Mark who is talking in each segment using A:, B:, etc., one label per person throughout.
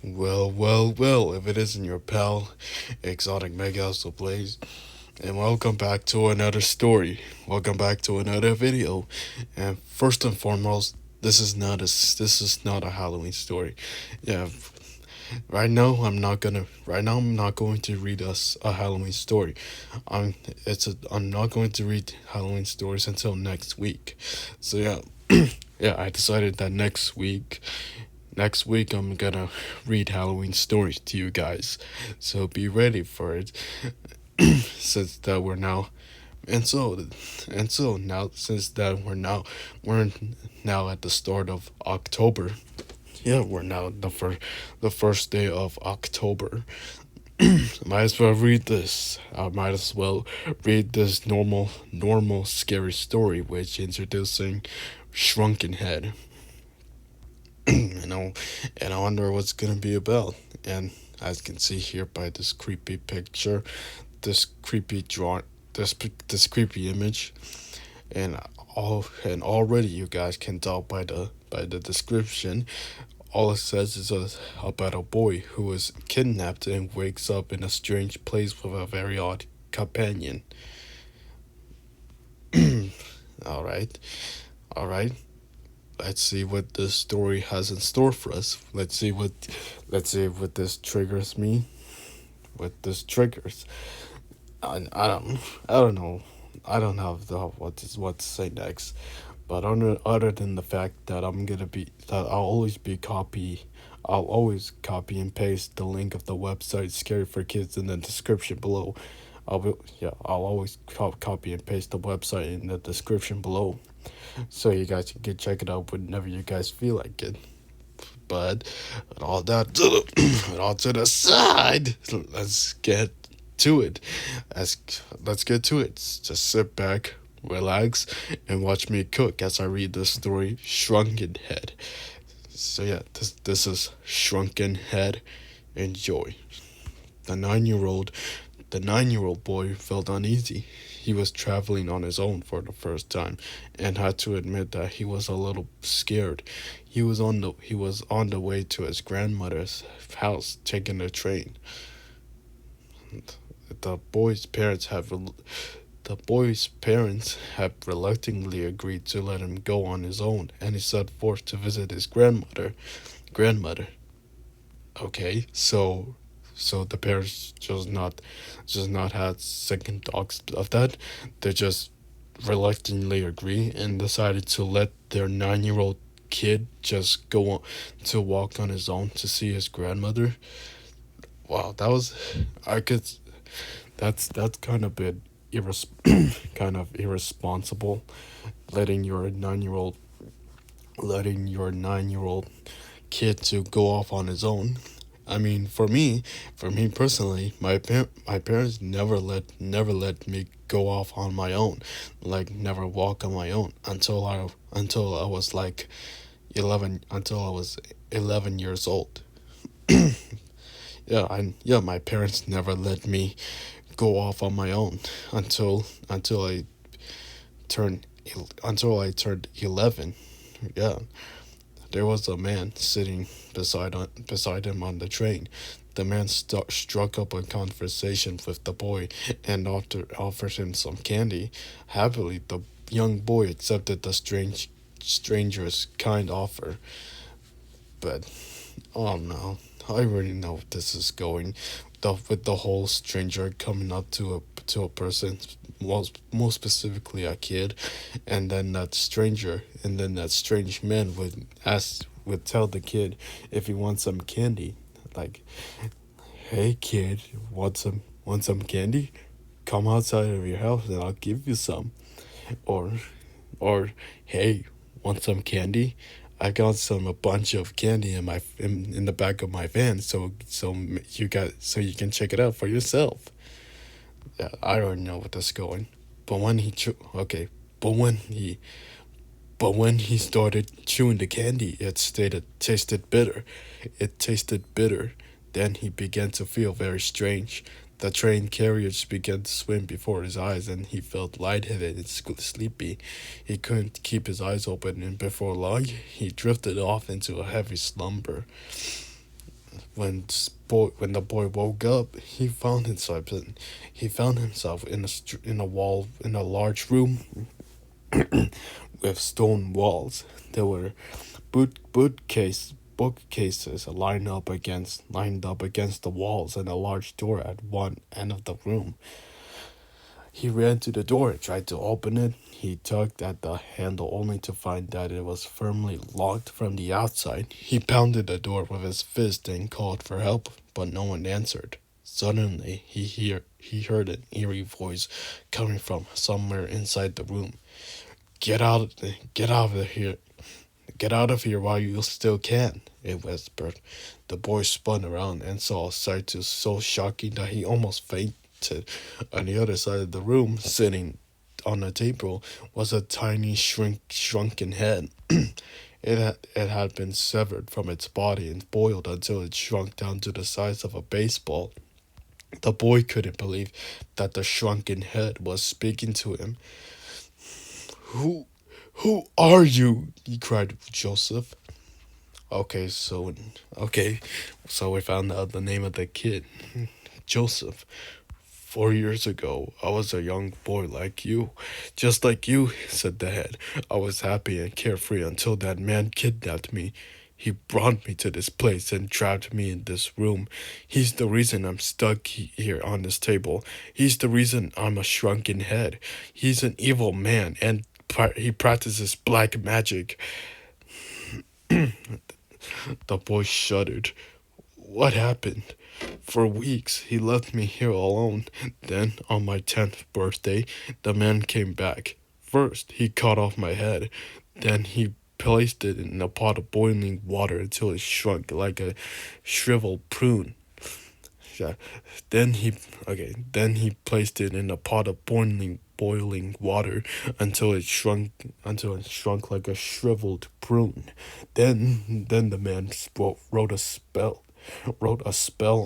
A: Well, if it isn't your pal, Exotic MegaAbsol Blaze, and welcome back to another story. Welcome back to another video. And first and foremost, this is not a Halloween story. Yeah, right now I'm not going to read us a Halloween story. I'm not going to read Halloween stories until next week. So yeah, I decided that next week I'm gonna read Halloween stories to you guys. So be ready for it. since that we're now and so now since that we're now at the start of October. Yeah, we're now the first day of October. Might as well read this. I might as well read this normal scary story which introducing Shrunken Head. you know, and I wonder what's gonna be about. And as you can see here by this creepy picture, this creepy drawing, this creepy image, and already you guys can tell by the description. All it says is about a boy who is kidnapped and wakes up in a strange place with a very odd companion. all right, all right. Let's see what this story has in store for us. Let's see what this triggers me. What this triggers. I don't know. I don't have the what to say next. But other than the fact that I'll always copy and paste the link of the website Scary for Kids in the description below. I'll always copy and paste the website in the description below, so you guys can check it out whenever you guys feel like it. But all that all to the side, let's get to it. Let's let's get to it. Just sit back, relax, and watch me cook as I read the story Shrunken Head. So yeah, this is Shrunken Head. Enjoy. The 9-year-old the 9-year-old boy felt uneasy. He was traveling on his own for the first time and had to admit that he was a little scared. He was on the way to his grandmother's house taking the train. The boy's parents have the boy's parents had reluctantly agreed to let him go on his own, and he set forth to visit his grandmother. Grandmother. Okay, so the parents just not had second thoughts of that. They just reluctantly agree and decided to let their 9-year-old kid just go on to walk on his own to see his grandmother. Wow, that was I could that's kind of a bit kind of irresponsible, letting your 9-year-old letting your 9-year-old kid to go off on his own. I mean, for me personally, my parents never let me go off on my own, like never walk on my own until I was like 11 years old. Yeah, my parents never let me go off on my own until turned I turned 11. Yeah, there was a man sitting beside him on the train. The man struck up a conversation with the boy and offered him some candy. Happily, the young boy accepted the stranger's kind offer. But oh no, I already know what this is going. With the whole stranger coming up to a person, most specifically a kid, and then that strange man would tell the kid if he wants some candy, like, "Hey kid, want some candy? Come outside of your house and I'll give you some." Or hey, want some candy? I got a bunch of candy in the back of my van, so you can check it out for yourself. Yeah, I don't know what that's going, but when he chew okay, but when he started chewing the candy, It tasted bitter. Then he began to feel very strange. The train carriage began to swim before his eyes, and he felt lightheaded and sleepy. He couldn't keep his eyes open, and before long, he drifted off into a heavy slumber. When the boy woke up, he found himself in a large room with stone walls. There were bookcases lined up against the walls, and a large door at one end of the room. He ran to the door and tried to open it. He tugged at the handle only to find that it was firmly locked from the outside. He pounded the door with his fist and called for help, but no one answered. Suddenly, he heard an eerie voice coming from somewhere inside the room. Get out of here. Get out of here while you still can, it whispered. The boy spun around and saw a sight so shocking that he almost fainted. On the other side of the room, sitting on a table, was a tiny shrunken head. It had been severed from its body and boiled until it shrunk down to the size of a baseball. The boy couldn't believe that the shrunken head was speaking to him. Who who are you? He cried to Joseph. Okay, so okay, so we found out the name of the kid. Joseph. 4 years ago, I was a young boy like you. Just like you, said the head. I was happy and carefree until that man kidnapped me. He brought me to this place and trapped me in this room. He's the reason I'm stuck here on this table. He's the reason I'm a shrunken head. He's an evil man and he practices black magic. The boy shuddered. What happened? For weeks, he left me here alone. Then, on my 10th birthday, the man came back. First, he cut off my head. Then, he placed it in a pot of boiling water until it shrunk like a shriveled prune. Yeah. Then he placed it in a pot of boiling water until it shrunk like a shriveled prune. Then the man wrote a spell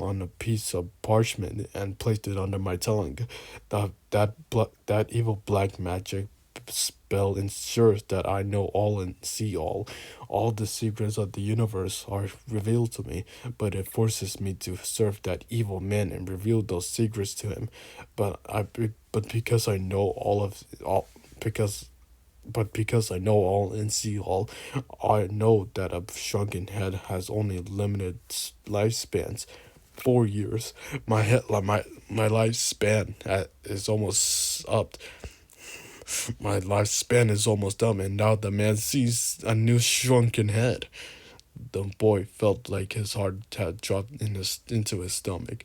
A: on a piece of parchment and placed it under my tongue. That evil black magic spell ensures that I know all and see all. All the secrets of the universe are revealed to me, but it forces me to serve that evil man and reveal those secrets to him. But because I know because I know all and see all, I know that a shrunken head has only limited lifespans. 4 years. My lifespan is almost up. My lifespan is almost up, and now the man sees a new shrunken head. The boy felt like his heart had dropped into his stomach.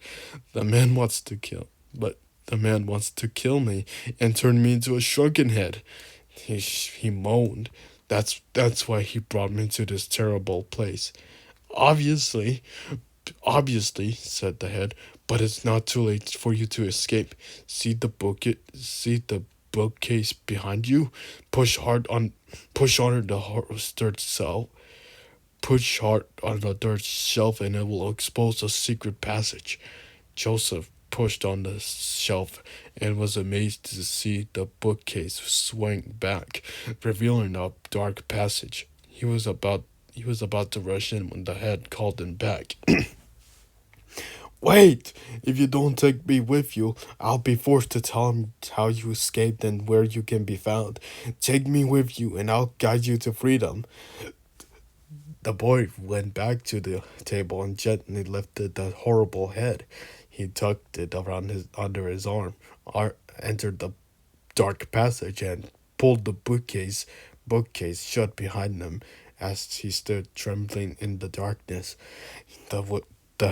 A: The man wants to kill, but the man wants to kill me and turn me into a shrunken head. He moaned. That's why he brought me to this terrible place. Obviously, obviously, said the head, but it's not too late for you to escape. See the bookcase behind you. Push on dirt cell. Push hard on the dirt shelf, and it will expose a secret passage. Joseph pushed on the shelf and was amazed to see the bookcase swing back, revealing a dark passage. He was about to rush in when the head called him back. Wait! If you don't take me with you, I'll be forced to tell him how you escaped and where you can be found. Take me with you, and I'll guide you to freedom. The boy went back to the table and gently lifted the horrible head. He tucked it under his arm, entered the dark passage, and pulled the bookcase shut behind him. As he stood trembling in the darkness, the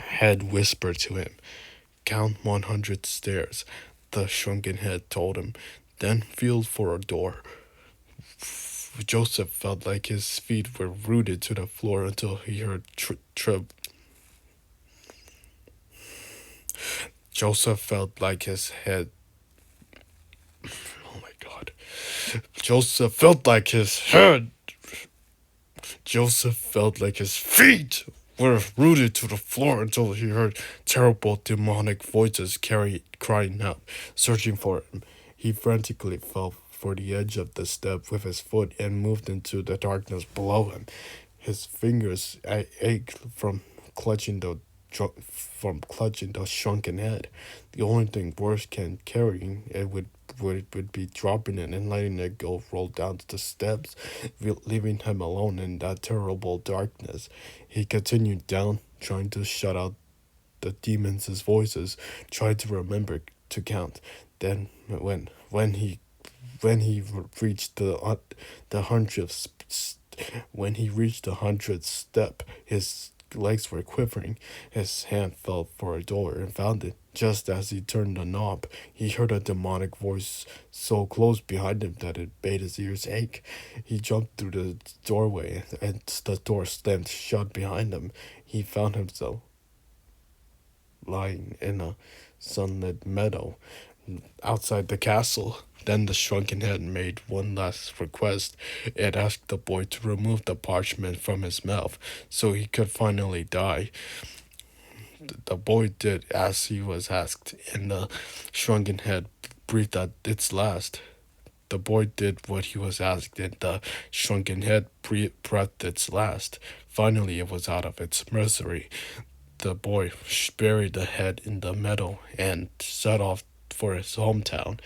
A: head whispered to him, "Count 100 stairs." The shrunken head told him, "Then feel for a door." Joseph felt like his feet were rooted to the floor until he heard Joseph felt like his head. Oh my God. Joseph felt like his head. Joseph felt like his feet were rooted to the floor until he heard terrible demonic voices crying out, searching for him. He frantically fell for the edge of the step with his foot and moved into the darkness below him. His fingers ached from clutching the shrunken head. The only thing worse than carrying it would be dropping it and letting it go roll down the steps, leaving him alone in that terrible darkness. He continued down, trying to shut out the demons' voices, tried to remember to count. Then, when he reached the hundredth when he reached the hundredth step, his legs were quivering. His hand felt for a door and found it. Just as he turned the knob, he heard a demonic voice so close behind him that it made his ears ache. He jumped through the doorway, and the door slammed shut behind him. He found himself lying in a sunlit meadow outside the castle. Then the shrunken head made one last request. It asked the boy to remove the parchment from his mouth so he could finally die. The boy did as he was asked, and the shrunken head breathed out its last. The boy did what he was asked, and the shrunken head breathed its last. Finally, it was out of its misery. The boy buried the head in the meadow and set off for his hometown.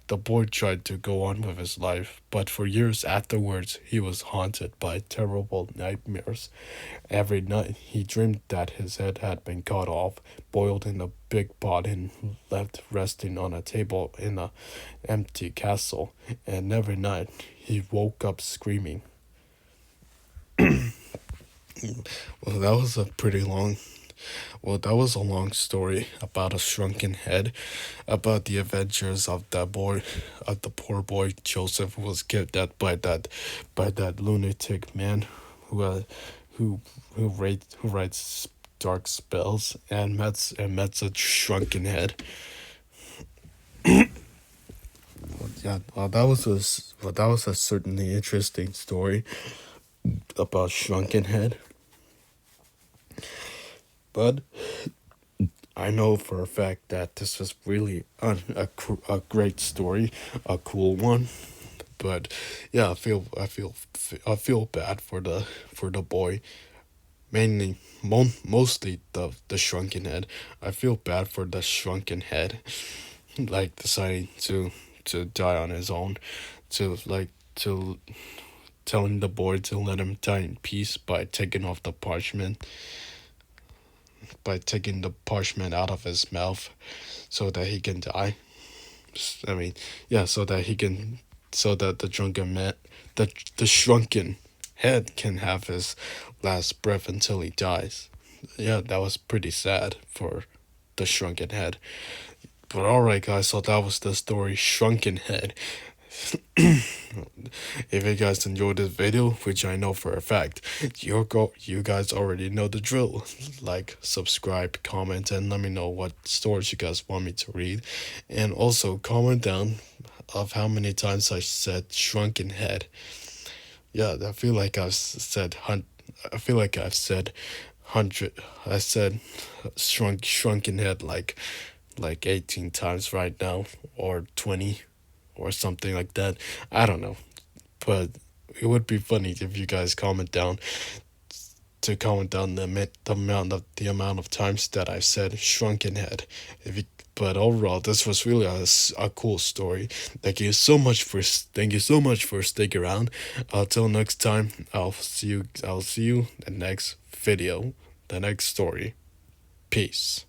A: The boy tried to go on with his life, but for years afterwards he was haunted by terrible nightmares. Every night he dreamed that his head had been cut off, boiled in a big pot, and left resting on a table in an empty castle. And every night he woke up screaming. Well, that was a pretty long that was a long story about a shrunken head, about the adventures of the poor boy Joseph, who was kidnapped by that lunatic man who writes dark spells and met a shrunken head. Yeah, that was a certainly interesting story about shrunken head. But I know for a fact that this was really a great story, a cool one. But yeah, I feel bad for the boy, mainly mostly the shrunken head. I feel bad for the shrunken head, like deciding to die on his own, to telling the boy to let him die in peace by taking off the parchment, by taking the parchment out of his mouth so that he can die. I mean, yeah, so that the drunken man, the shrunken head can have his last breath until he dies. Yeah, that was pretty sad for the shrunken head. But alright, guys, so that was the story Shrunken Head. If you guys enjoyed this video, which I know for a fact, you guys already know the drill. Like, subscribe, comment, and let me know what stories you guys want me to read. And also comment down of how many times I said shrunken head. Yeah, I feel like I've said hundred. I said shrunken head like 18 times right now, or 20, or something like that. I don't know, but it would be funny if you guys comment down the amount of times that I said shrunken head. But overall, this was really a cool story. Thank you so much for sticking around. Until next time, I'll see you in the next video, the next story. Peace.